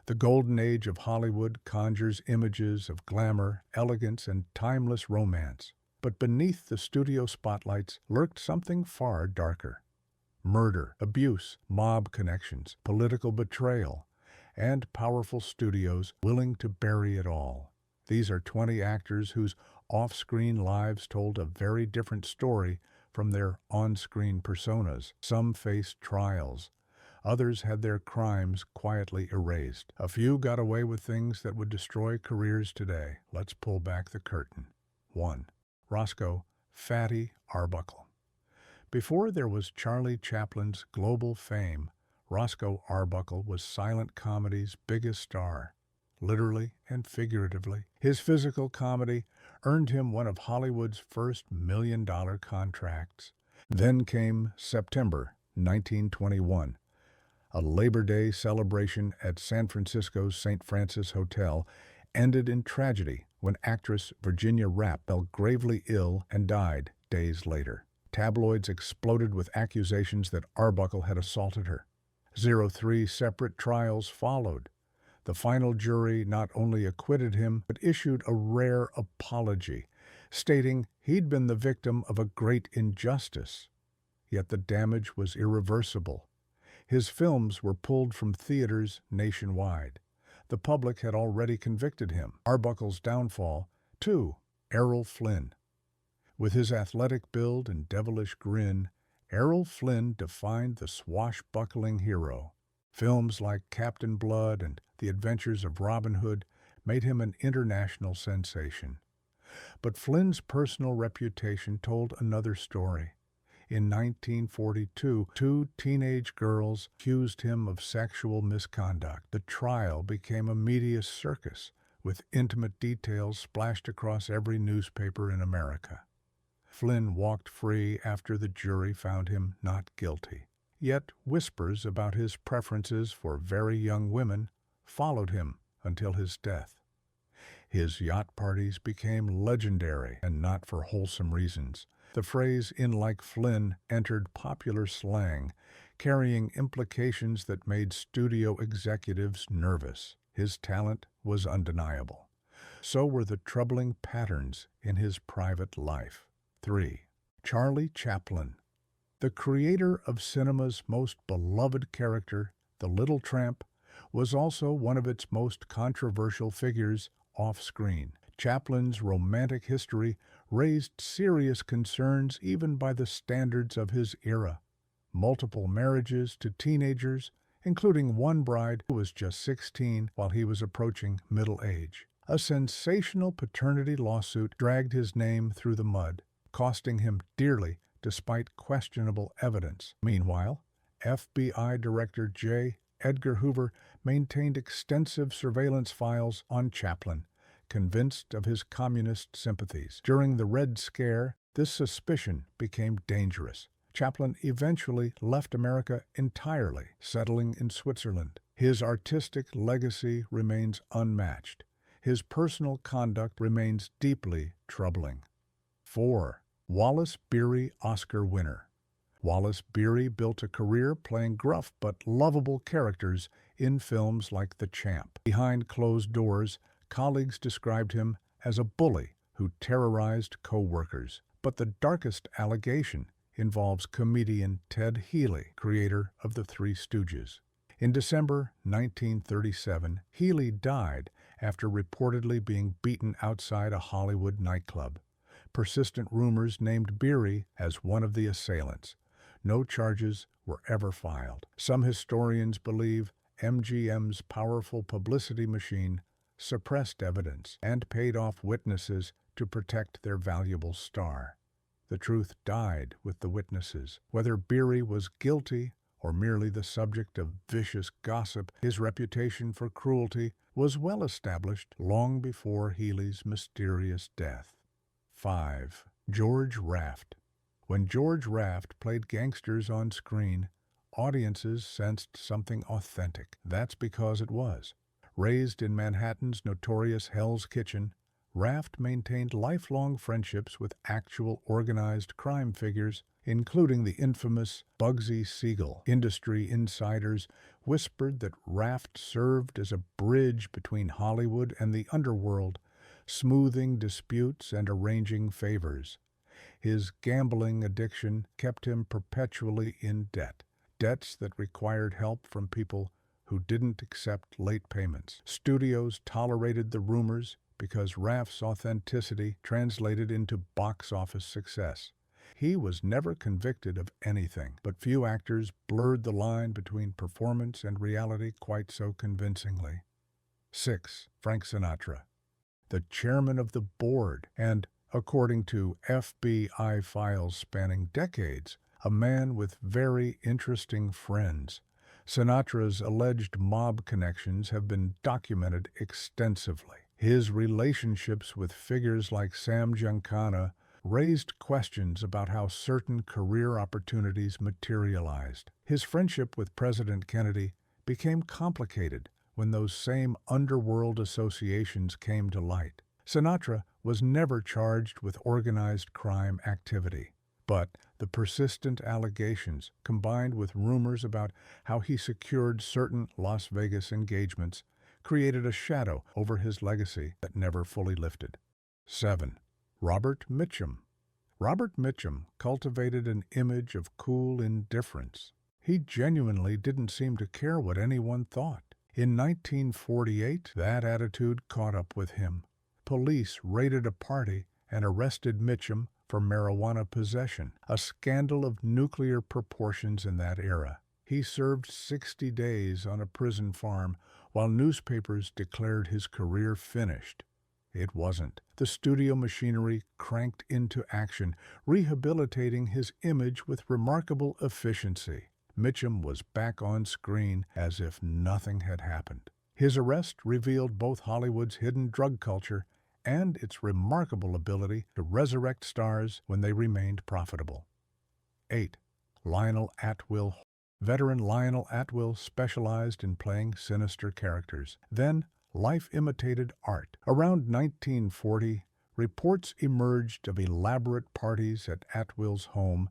The golden age of Hollywood conjures images of glamour, elegance, and timeless romance. But beneath the studio spotlights lurked something far darker. Murder, abuse, mob connections, political betrayal, and powerful studios willing to bury it all. These are 20 actors whose off-screen lives told a very different story from their on-screen personas. Some faced trials. Others had their crimes quietly erased. A few got away with things that would destroy careers today. Let's pull back the curtain. 1. Roscoe "Fatty" Arbuckle. Before there was Charlie Chaplin's global fame, Roscoe Arbuckle was silent comedy's biggest star, literally and figuratively. His physical comedy earned him one of Hollywood's first million-dollar contracts. Then came September 1921. A Labor Day celebration at San Francisco's St. Francis Hotel ended in tragedy when actress Virginia Rappe fell gravely ill and died days later. Tabloids exploded with accusations that Arbuckle had assaulted her. 3 separate trials followed. The final jury not only acquitted him, but issued a rare apology, stating he'd been the victim of a great injustice. Yet the damage was irreversible. His films were pulled from theaters nationwide. The public had already convicted him. Arbuckle's downfall. 2. Errol Flynn. With his athletic build and devilish grin, Errol Flynn defined the swashbuckling hero. Films like Captain Blood and The Adventures of Robin Hood made him an international sensation. But Flynn's personal reputation told another story. In 1942, 2 teenage girls accused him of sexual misconduct. The trial became a media circus, with intimate details splashed across every newspaper in America. Flynn walked free after the jury found him not guilty. Yet whispers about his preferences for very young women followed him until his death. His yacht parties became legendary, and not for wholesome reasons. The phrase "in like Flynn" entered popular slang, carrying implications that made studio executives nervous. His talent was undeniable. So were the troubling patterns in his private life. 3. Charlie Chaplin. The creator of cinema's most beloved character, the Little Tramp, was also one of its most controversial figures off-screen. Chaplin's romantic history raised serious concerns even by the standards of his era. Multiple marriages to teenagers, including one bride who was just 16 while he was approaching middle age. A sensational paternity lawsuit dragged his name through the mud, costing him dearly despite questionable evidence. Meanwhile, FBI Director J. Edgar Hoover maintained extensive surveillance files on Chaplin, convinced of his communist sympathies. During the Red Scare, this suspicion became dangerous. Chaplin eventually left America entirely, settling in Switzerland. His artistic legacy remains unmatched. His personal conduct remains deeply troubling. 4. Wallace Beery Oscar winner. Wallace Beery built a career playing gruff but lovable characters in films like The Champ. Behind closed doors, colleagues described him as a bully who terrorized co-workers. But the darkest allegation involves comedian Ted Healy, creator of The Three Stooges. In December 1937, Healy died after reportedly being beaten outside a Hollywood nightclub. Persistent rumors named Beery as one of the assailants. No charges were ever filed. Some historians believe MGM's powerful publicity machine suppressed evidence and paid off witnesses to protect their valuable star. The truth died with the witnesses. Whether Beery was guilty or merely the subject of vicious gossip, his reputation for cruelty was well established long before Healy's mysterious death. 5. George Raft. When George Raft played gangsters on screen, audiences sensed something authentic. That's because it was. Raised in Manhattan's notorious Hell's Kitchen, Raft maintained lifelong friendships with actual organized crime figures including the infamous Bugsy Siegel. Industry insiders whispered that Raft served as a bridge between Hollywood and the underworld, smoothing disputes and arranging favors. His gambling addiction kept him perpetually in debt, debts that required help from people who didn't accept late payments. Studios tolerated the rumors because Raft's authenticity translated into box office success. He was never convicted of anything, but few actors blurred the line between performance and reality quite so convincingly. 6. Frank Sinatra, the chairman of the board and, according to FBI files spanning decades, a man with very interesting friends. Sinatra's alleged mob connections have been documented extensively. His relationships with figures like Sam Giancana raised questions about how certain career opportunities materialized. His friendship with President Kennedy became complicated when those same underworld associations came to light. Sinatra was never charged with organized crime activity, but the persistent allegations, combined with rumors about how he secured certain Las Vegas engagements, created a shadow over his legacy that never fully lifted. 7. Robert Mitchum. Robert Mitchum cultivated an image of cool indifference. He genuinely didn't seem to care what anyone thought. In 1948, that attitude caught up with him. Police raided a party and arrested Mitchum for marijuana possession, a scandal of nuclear proportions in that era. He served 60 days on a prison farm while newspapers declared his career finished. It wasn't. The studio machinery cranked into action, rehabilitating his image with remarkable efficiency. Mitchum was back on screen as if nothing had happened. His arrest revealed both Hollywood's hidden drug culture and its remarkable ability to resurrect stars when they remained profitable. 8. Lionel Atwill. Veteran Lionel Atwill specialized in playing sinister characters. Then, life imitated art. Around 1940, reports emerged of elaborate parties at Atwill's home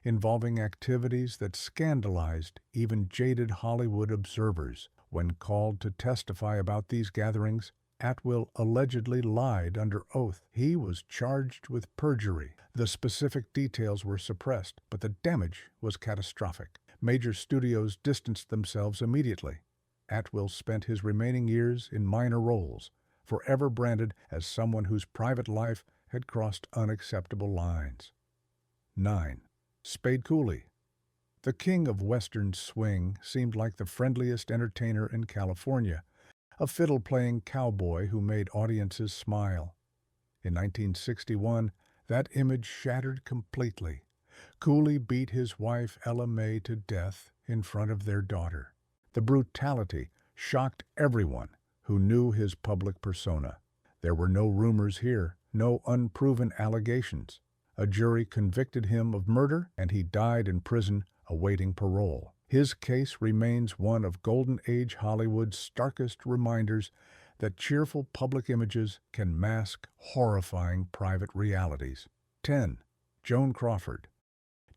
involving activities that scandalized even jaded Hollywood observers. When called to testify about these gatherings, Atwill allegedly lied under oath. He was charged with perjury. The specific details were suppressed, but the damage was catastrophic. Major studios distanced themselves immediately. Atwill spent his remaining years in minor roles, forever branded as someone whose private life had crossed unacceptable lines. 9. Spade Cooley. The king of Western swing seemed like the friendliest entertainer in California, a fiddle-playing cowboy who made audiences smile. In 1961, that image shattered completely. Cooley beat his wife Ella May to death in front of their daughter. The brutality shocked everyone who knew his public persona. There were no rumors here, no unproven allegations. A jury convicted him of murder, and he died in prison awaiting parole. His case remains one of Golden Age Hollywood's starkest reminders that cheerful public images can mask horrifying private realities. 10. Joan Crawford.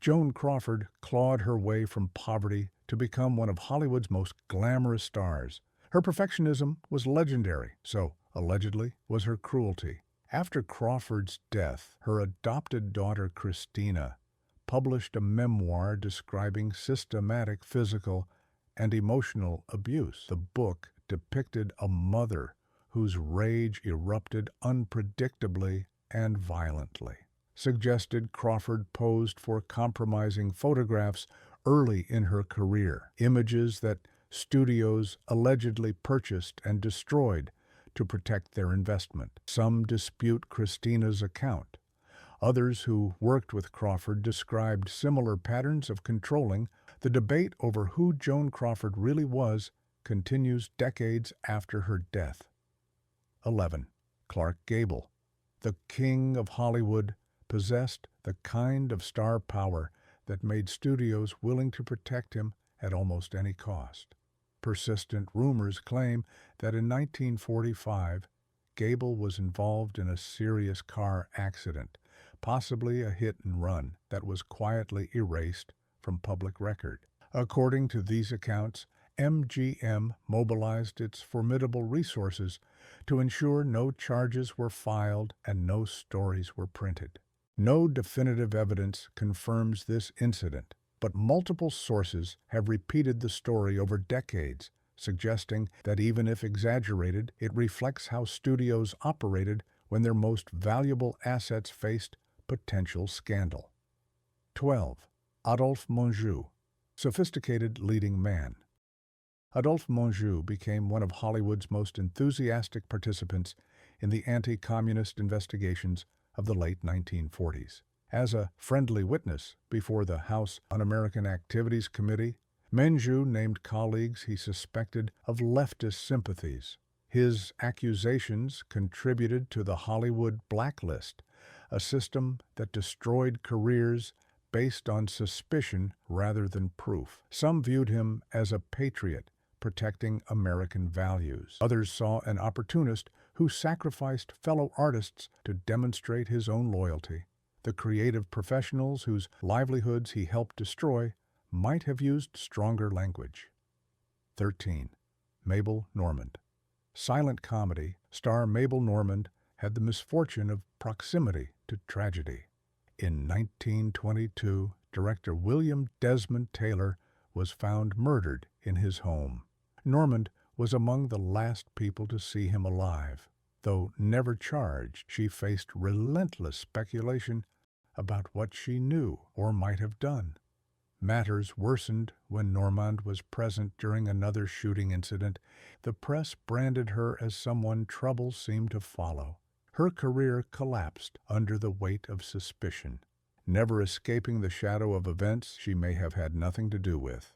Joan Crawford clawed her way from poverty to become one of Hollywood's most glamorous stars. Her perfectionism was legendary, so, allegedly, was her cruelty. After Crawford's death, her adopted daughter Christina published a memoir describing systematic physical and emotional abuse. The book depicted a mother whose rage erupted unpredictably and violently. Suggested Crawford posed for compromising photographs early in her career, images that studios allegedly purchased and destroyed to protect their investment. Some dispute Christina's account. Others who worked with Crawford described similar patterns of controlling. The debate over who Joan Crawford really was continues decades after her death. 11. Clark Gable. The king of Hollywood possessed the kind of star power that made studios willing to protect him at almost any cost. Persistent rumors claim that in 1945, Gable was involved in a serious car accident, possibly a hit and run that was quietly erased from public record. According to these accounts, MGM mobilized its formidable resources to ensure no charges were filed and no stories were printed. No definitive evidence confirms this incident, but multiple sources have repeated the story over decades, suggesting that even if exaggerated, it reflects how studios operated when their most valuable assets faced potential scandal. 12. Adolphe Menjou, sophisticated leading man. Adolphe Menjou became one of Hollywood's most enthusiastic participants in the anti-communist investigations of the late 1940s. As a friendly witness before the House Un-American Activities Committee, Menjou named colleagues he suspected of leftist sympathies. His accusations contributed to the Hollywood blacklist, a system that destroyed careers based on suspicion rather than proof. Some viewed him as a patriot, protecting American values. Others saw an opportunist who sacrificed fellow artists to demonstrate his own loyalty. The creative professionals whose livelihoods he helped destroy might have used stronger language. 13. Mabel Normand. Silent comedy star Mabel Normand had the misfortune of proximity to tragedy. In 1922, director William Desmond Taylor was found murdered in his home. Normand was among the last people to see him alive. Though never charged, she faced relentless speculation about what she knew or might have done. Matters worsened when Normand was present during another shooting incident. The press branded her as someone trouble seemed to follow. Her career collapsed under the weight of suspicion, never escaping the shadow of events she may have had nothing to do with.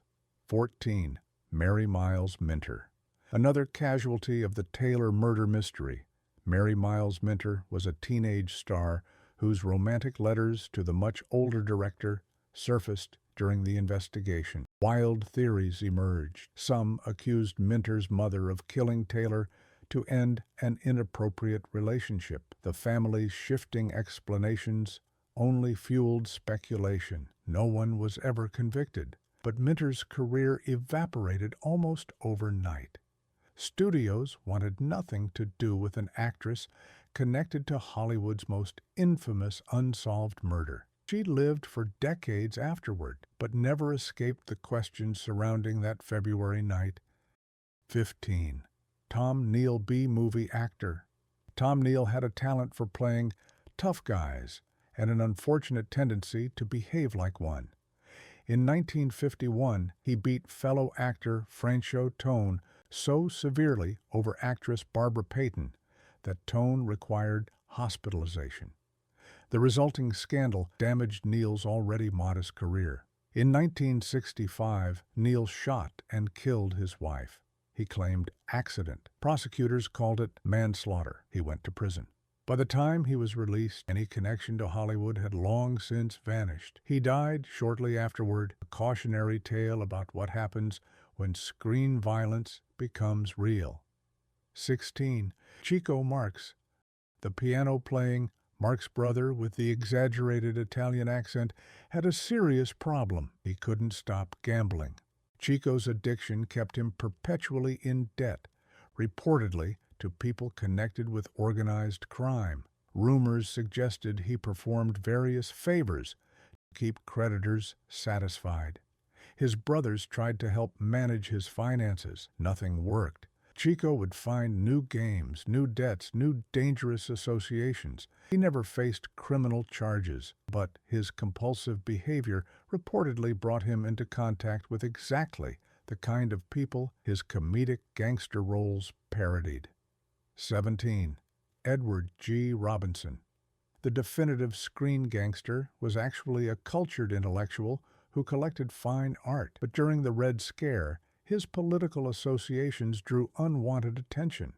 14. Mary Miles Minter. Another casualty of the Taylor murder mystery, Mary Miles Minter was a teenage star whose romantic letters to the much older director surfaced during the investigation. Wild theories emerged. Some accused Minter's mother of killing Taylor to end an inappropriate relationship. The family's shifting explanations only fueled speculation. No one was ever convicted, but Minter's career evaporated almost overnight. Studios wanted nothing to do with an actress connected to Hollywood's most infamous unsolved murder. She lived for decades afterward, but never escaped the questions surrounding that February night. 15. Tom Neal B-movie actor. Tom Neal had a talent for playing tough guys and an unfortunate tendency to behave like one. In 1951, he beat fellow actor Franchot Tone so severely over actress Barbara Payton that Tone required hospitalization. The resulting scandal damaged Neal's already modest career. In 1965, Neal shot and killed his wife. He claimed accident. Prosecutors called it manslaughter. He went to prison. By the time he was released, any connection to Hollywood had long since vanished. He died shortly afterward, a cautionary tale about what happens when screen violence becomes real. 16. Chico Marx. The piano-playing Marx brother with the exaggerated Italian accent had a serious problem. He couldn't stop gambling. Chico's addiction kept him perpetually in debt, reportedly to people connected with organized crime. Rumors suggested he performed various favors to keep creditors satisfied. His brothers tried to help manage his finances. Nothing worked. Chico would find new games, new debts, new dangerous associations. He never faced criminal charges, but his compulsive behavior reportedly brought him into contact with exactly the kind of people his comedic gangster roles parodied. 17. Edward G. Robinson. The definitive screen gangster was actually a cultured intellectual who collected fine art, but during the Red Scare, his political associations drew unwanted attention.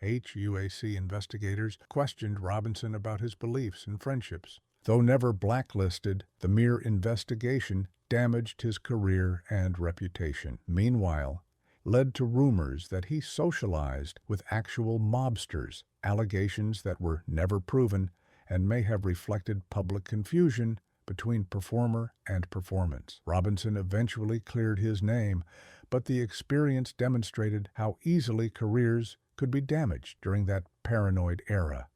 HUAC investigators questioned Robinson about his beliefs and friendships. Though never blacklisted, the mere investigation damaged his career and reputation. Meanwhile, led to rumors that he socialized with actual mobsters, allegations that were never proven and may have reflected public confusion between performer and performance. Robinson eventually cleared his name, but the experience demonstrated how easily careers could be damaged during that paranoid era.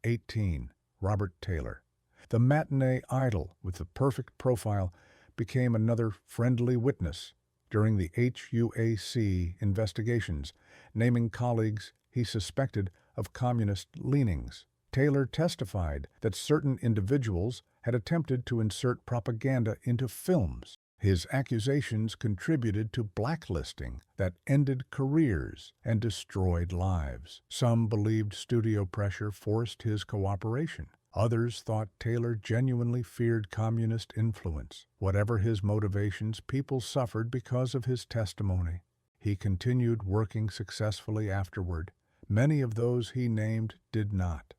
18. Robert Taylor. The matinee idol with the perfect profile became another friendly witness during the HUAC investigations, naming colleagues he suspected of communist leanings. Taylor testified that certain individuals had attempted to insert propaganda into films. His accusations contributed to blacklisting that ended careers and destroyed lives. Some believed studio pressure forced his cooperation. Others thought Taylor genuinely feared communist influence. Whatever his motivations, people suffered because of his testimony. He continued working successfully afterward. Many of those he named did not.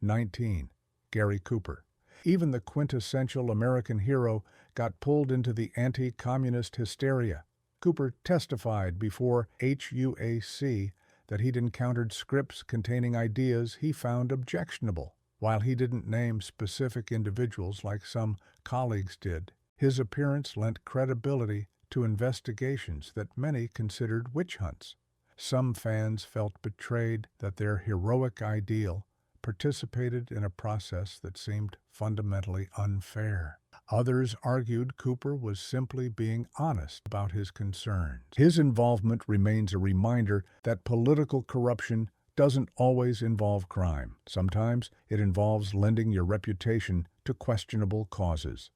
19. Gary Cooper. Even the quintessential American hero got pulled into the anti-communist hysteria. Cooper testified before HUAC that he'd encountered scripts containing ideas he found objectionable. While he didn't name specific individuals like some colleagues did, his appearance lent credibility to investigations that many considered witch hunts. Some fans felt betrayed that their heroic ideal participated in a process that seemed fundamentally unfair. Others argued Cooper was simply being honest about his concerns. His involvement remains a reminder that political corruption doesn't always involve crime. Sometimes it involves lending your reputation to questionable causes.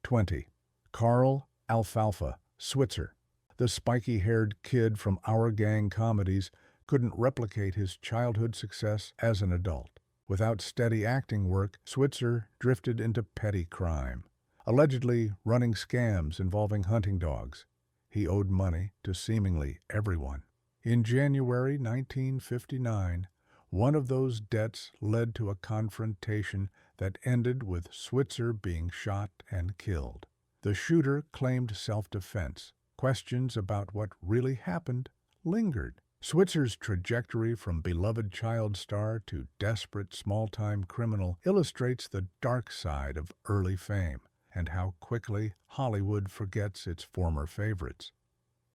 20. Carl Alfalfa Switzer. The spiky-haired kid from Our Gang comedies couldn't replicate his childhood success as an adult. Without steady acting work, Switzer drifted into petty crime, allegedly running scams involving hunting dogs. He owed money to seemingly everyone. In January 1959, one of those debts led to a confrontation that ended with Switzer being shot and killed. The shooter claimed self-defense. Questions about what really happened lingered. Switzer's trajectory from beloved child star to desperate small-time criminal illustrates the dark side of early fame and how quickly Hollywood forgets its former favorites.